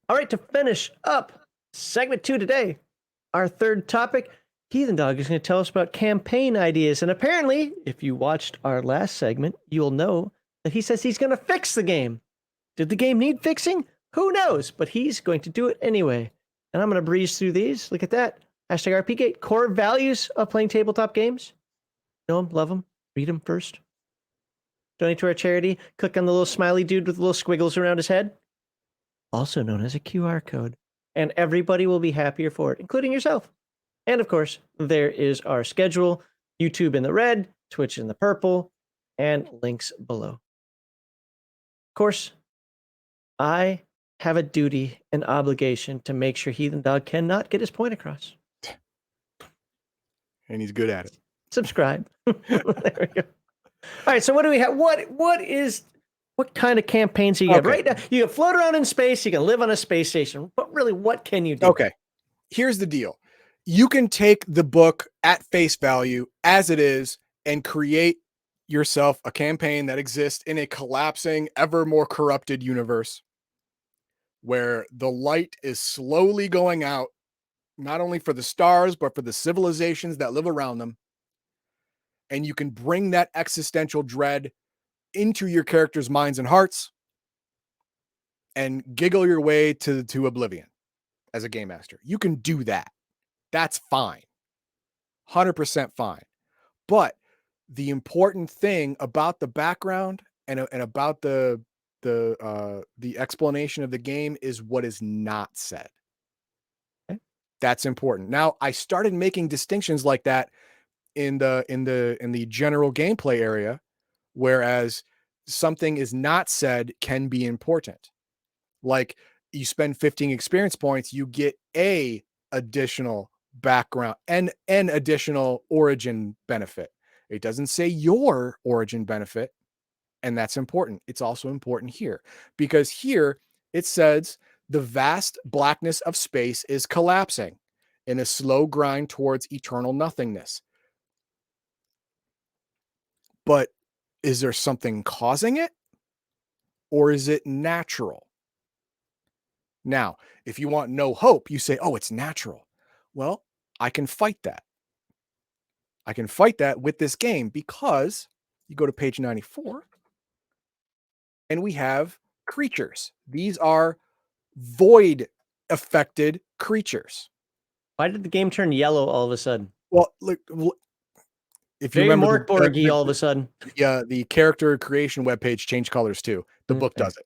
All right, to finish up segment 2 today, our third topic, Heathen Dog is going to tell us about campaign ideas. And apparently, if you watched our last segment, you'll know that he says he's going to fix the game. Did the game need fixing? Who knows? But he's going to do it anyway. And I'm going to breeze through these. Look at that. Hashtag RPGate. Core values of playing tabletop games. Know them, love them, read them first. Donate to our charity. Click on the little smiley dude with little squiggles around his head, also known as a QR code. And everybody will be happier for it, including yourself. And of course, there is our schedule, YouTube in the red, Twitch in the purple, and links below. Of course, I have a duty and obligation to make sure Heathen Dog cannot get his point across. And he's good at it. Subscribe. There we go. All right, so what do we have? What kind of campaigns do you have right now? You can float around in space, you can live on a space station, but really, what can you do? Okay, here's the deal. You can take the book at face value as it is and create yourself a campaign that exists in a collapsing, ever more corrupted universe where the light is slowly going out, not only for the stars, but for the civilizations that live around them. And you can bring that existential dread into your characters' minds and hearts and giggle your way to oblivion as a game master. You can do that. That's fine. 100% fine. But the important thing about the background and about the explanation of the game is what is not said. Okay. That's important. Now, I started making distinctions like that in the general gameplay area, whereas something is not said can be important. Like you spend 15 experience points, you get a additional background and an additional origin benefit. It doesn't say your origin benefit, and that's important. It's also important here because here it says the vast blackness of space is collapsing in a slow grind towards eternal nothingness. But is there something causing it, or is it natural? Now, if you want no hope, you say, oh, it's natural. Well, I can fight that. I can fight that with this game because you go to page 94 and we have creatures. These are void affected creatures. Why did the game turn yellow all of a sudden? Well, look, if you Very remember Morkborgy all of a sudden. the character creation webpage changed colors too. The book does it.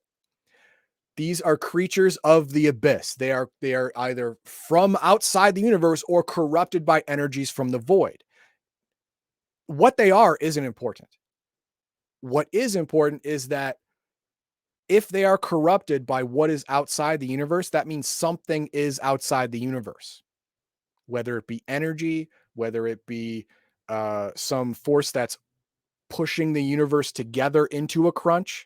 These are creatures of the abyss. They are either from outside the universe or corrupted by energies from the void. What they are isn't important. What is important is that if they are corrupted by what is outside the universe, that means something is outside the universe, whether it be energy, whether it be some force that's pushing the universe together into a crunch,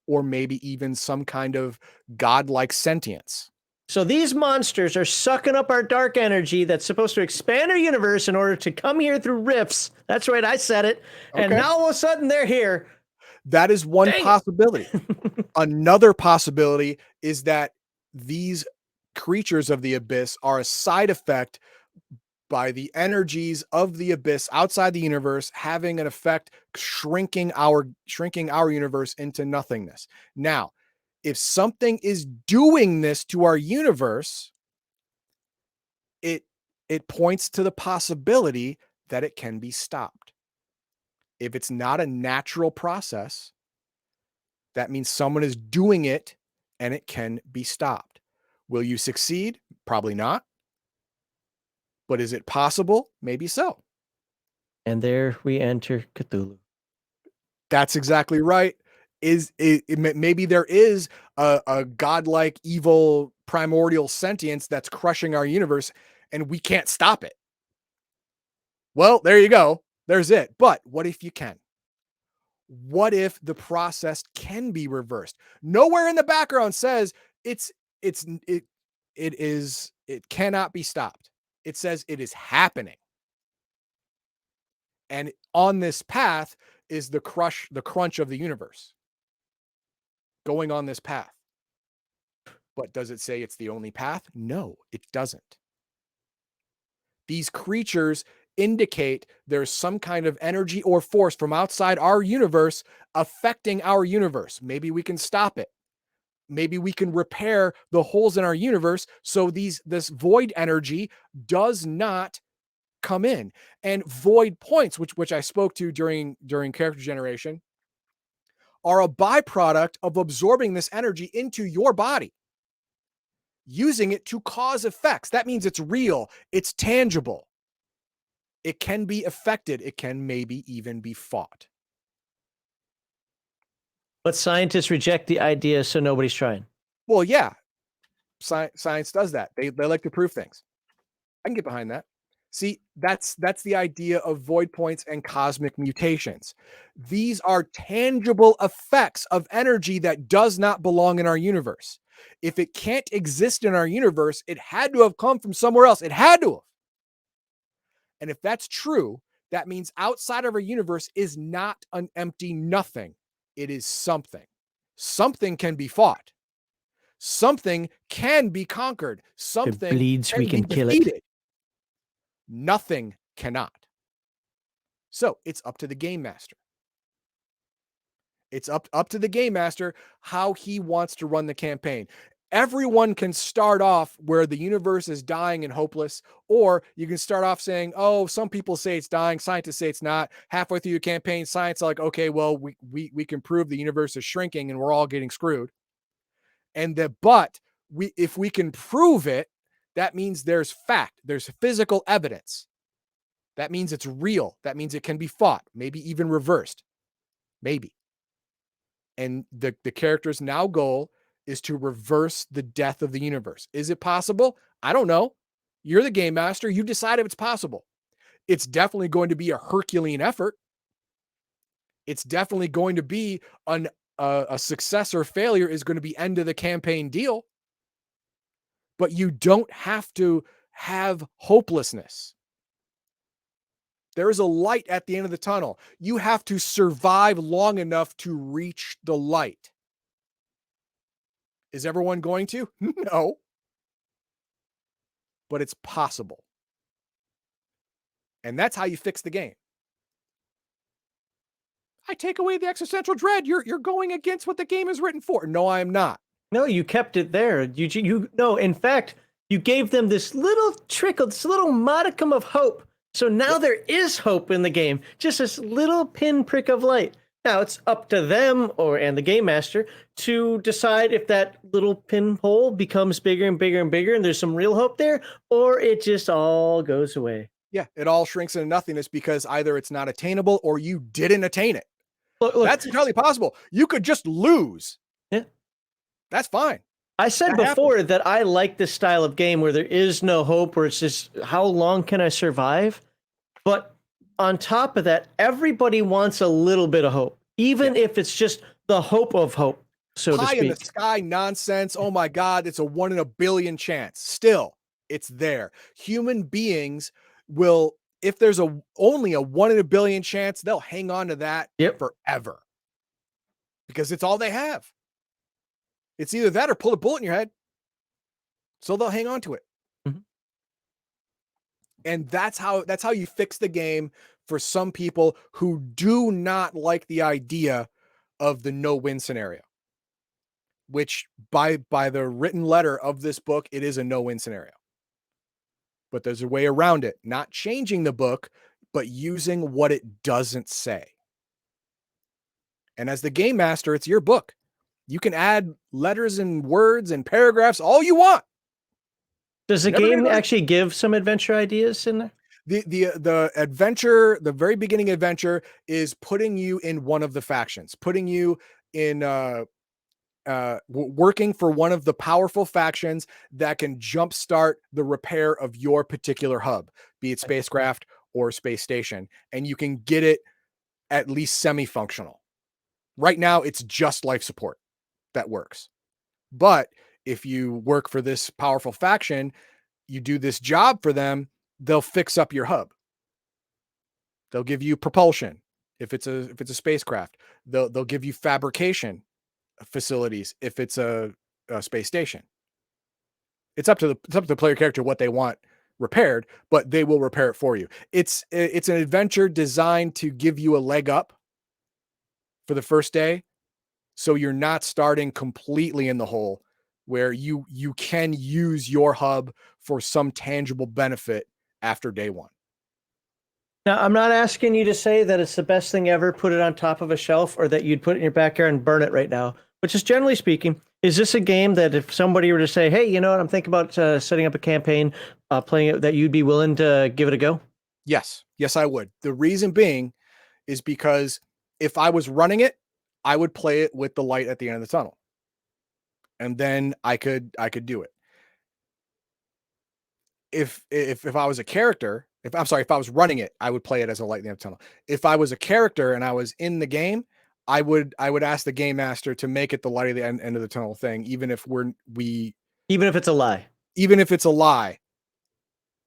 or maybe even some kind of godlike sentience. So these monsters are sucking up our dark energy that's supposed to expand our universe in order to come here through rifts. That's right, I said it. Okay. And now all of a sudden they're here. That is one possibility. Another possibility is that these creatures of the abyss are a side effect by the energies of the abyss outside the universe having an effect shrinking our universe into nothingness. Now, if something is doing this to our universe, it points to the possibility that it can be stopped. If it's not a natural process, that means someone is doing it and it can be stopped. Will you succeed? Probably not. But is it possible? Maybe so. And there we enter Cthulhu. That's exactly right. Maybe there is a godlike evil primordial sentience that's crushing our universe and we can't stop it. Well, there you go. There's it. But what if you can? What if the process can be reversed? Nowhere in the background says it cannot be stopped. It says it is happening. And on this path is the crunch of the universe. Going on this path. But does it say it's the only path? No, it doesn't. These creatures indicate there's some kind of energy or force from outside our universe affecting our universe. Maybe we can stop it. Maybe we can repair the holes in our universe so this void energy does not come in. And void points, which I spoke to during character generation, are a byproduct of absorbing this energy into your body, using it to cause effects. That means it's real, it's tangible. It can be affected. It can maybe even be fought. But scientists reject the idea, so nobody's trying. Well, yeah, science does that. They like to prove things. I can get behind that. See, that's the idea of void points and cosmic mutations. These are tangible effects of energy that does not belong in our universe. If it can't exist in our universe, it had to have come from somewhere else. It had to have. And if that's true, that means outside of our universe is not an empty nothing. It is something. Something can be fought. Something can be conquered. If it Something bleeds, we can be can kill defeated. it. Nothing cannot. So it's up to the game master. It's up to the game master how he wants to run the campaign. Everyone can start off where the universe is dying and hopeless, or you can start off saying, oh, some people say it's dying, scientists say it's not. Halfway through your campaign, science is like, okay, well, we can prove the universe is shrinking and we're all getting screwed. But if we can prove it, that means there's fact, there's physical evidence. That means it's real. That means it can be fought, maybe even reversed. Maybe. And the character's now goal is to reverse the death of the universe. Is it possible? I don't know. You're the game master. You decide if it's possible. It's definitely going to be a Herculean effort. It's definitely going to be a success or failure is going to be end of the campaign deal. But you don't have to have hopelessness. There is a light at the end of the tunnel. You have to survive long enough to reach the light. Is everyone going to? No. But it's possible. And that's how you fix the game. I take away the existential dread. You're going against what the game is written for. No, I am not. No, you kept it there. You no, in fact, you gave them this little trickle, this little modicum of hope. So now there is hope in the game. Just this little pinprick of light. Now it's up to them and the game master to decide if that little pinhole becomes bigger and bigger and bigger and there's some real hope there, or it just all goes away. Yeah, it all shrinks into nothingness because either it's not attainable or you didn't attain it. Look, that's entirely possible. You could just lose. Yeah. That's fine. I said before that I like this style of game where there is no hope, where it's just how long can I survive? But on top of that, everybody wants a little bit of hope, even if it's just the hope of hope, so to speak. Pie in the sky nonsense. Oh my God, it's a 1 in a billion chance. Still, it's there. Human beings will, if there's only a 1 in a billion chance, they'll hang on to that forever because it's all they have. It's either that or pull a bullet in your head. So they'll hang on to it. Mm-hmm. And that's how you fix the game for some people who do not like the idea of the no-win scenario, which by the written letter of this book, it is a no-win scenario. But there's a way around it, not changing the book, but using what it doesn't say. And as the game master, it's your book. You can add letters and words and paragraphs all you want. Does the game actually give some adventure ideas in there? The adventure, the very beginning adventure is putting you in one of the factions, putting you in working for one of the powerful factions that can jumpstart the repair of your particular hub, be it spacecraft or space station, and you can get it at least semi-functional. Right now, it's just life support that works. But if you work for this powerful faction, you do this job for them, they'll fix up your hub. They'll give you propulsion if it's a spacecraft. They'll give you fabrication facilities if it's a space station. It's up to the player character what they want repaired, but they will repair it for you. It's an adventure designed to give you a leg up for the first day, so you're not starting completely in the hole, where you can use your hub for some tangible benefit after day one. Now, I'm not asking you to say that it's the best thing ever, put it on top of a shelf, or that you'd put it in your backyard and burn it right now. But just generally speaking, is this a game that if somebody were to say, hey, you know what, I'm thinking about setting up a campaign, playing it, that you'd be willing to give it a go? Yes, I would. The reason being is because if I was running it, I would play it with the light at the end of the tunnel, and then I could do it. If I was a character, if I was running it, I would play it as a light in the tunnel. If I was a character and I was in the game, I would ask the game master to make it the light of the end of the tunnel thing, even if even if it's a lie. Even if it's a lie.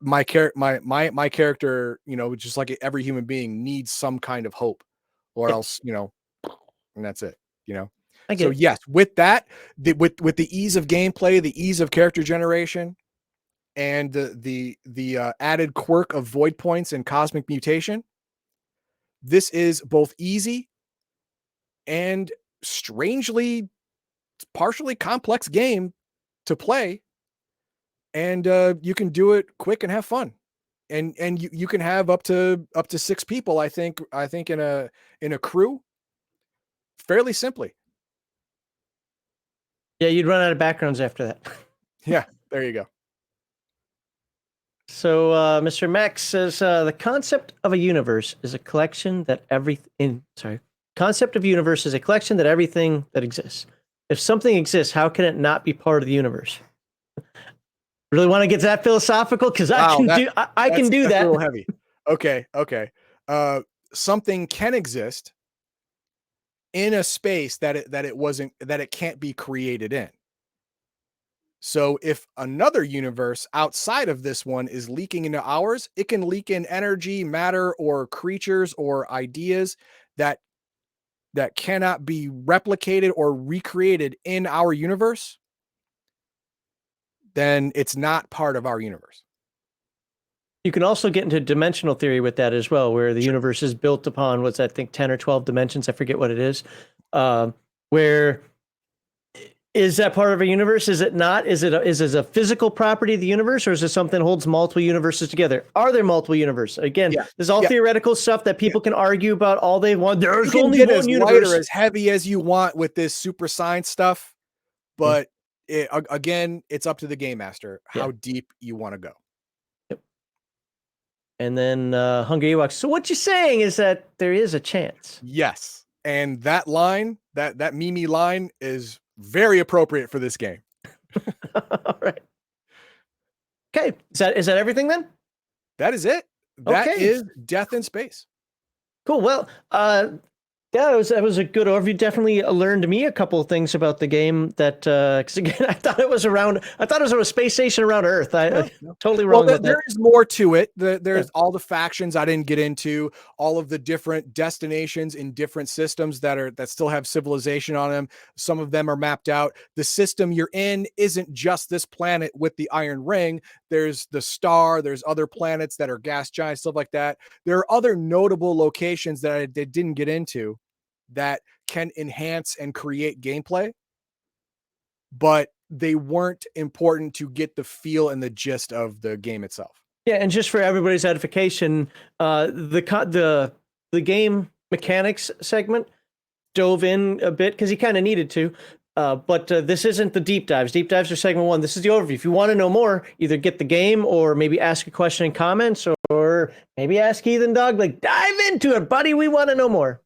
My character, just like every human being, needs some kind of hope, or else, and that's it. I get So it. yes, with that, with the ease of gameplay, the ease of character generation, and the added quirk of void points and cosmic mutation, this is both easy and strangely partially complex game to play, and you can do it quick and have fun, and you can have up to 6 people, I think in a crew, fairly simply. Yeah, you'd run out of backgrounds after that. Yeah, there you go. So, Mr. Max says the concept of a universe is a collection that concept of universe is a collection that everything that exists. If something exists, how can it not be part of the universe? Really want to get that philosophical? Because I can do that. A little heavy. Okay. Something can exist in a space that it can't be created in. So if another universe outside of this one is leaking into ours, it can leak in energy, matter, or creatures or ideas that cannot be replicated or recreated in our universe. Then it's not part of our universe. You can also get into dimensional theory with that as well, where the universe is built upon what's I think 10 or 12 dimensions. I forget what it is. Where is that part of a universe? Is it not? Is it a physical property of the universe, or is it something that holds multiple universes together? Are there multiple universes? Again, this is all theoretical stuff that people can argue about all they want. There's only one as universe. Light or as heavy as you want with this super science stuff, but again, it's up to the game master how deep you want to go. Yep. And then Hungry Ewok. So what you're saying is that there is a chance. Yes, and that line, that Mimi line, is very appropriate for this game. All right. Okay. Is that everything then? That is it. That is Death in Space. Cool. Well, that was a good overview. Definitely learned me a couple of things about the game. That because again, I thought it was on a space station around Earth. Totally wrong with that. There is more to it. There's all the factions I didn't get into, all of the different destinations in different systems that still have civilization on them. Some of them are mapped out. The system you're in isn't just this planet with the iron ring. There's the star. There's other planets that are gas giants, stuff like that. There are other notable locations that I didn't get into that can enhance and create gameplay, but they weren't important to get the feel and the gist of the game itself. Yeah, and just for everybody's edification, the game mechanics segment dove in a bit because he kind of needed to. But this isn't the deep dives. Deep dives are segment 1. This is the overview. If you want to know more, either get the game or maybe ask a question in comments, or maybe ask Heathen Dog, like, dive into it, buddy. We want to know more.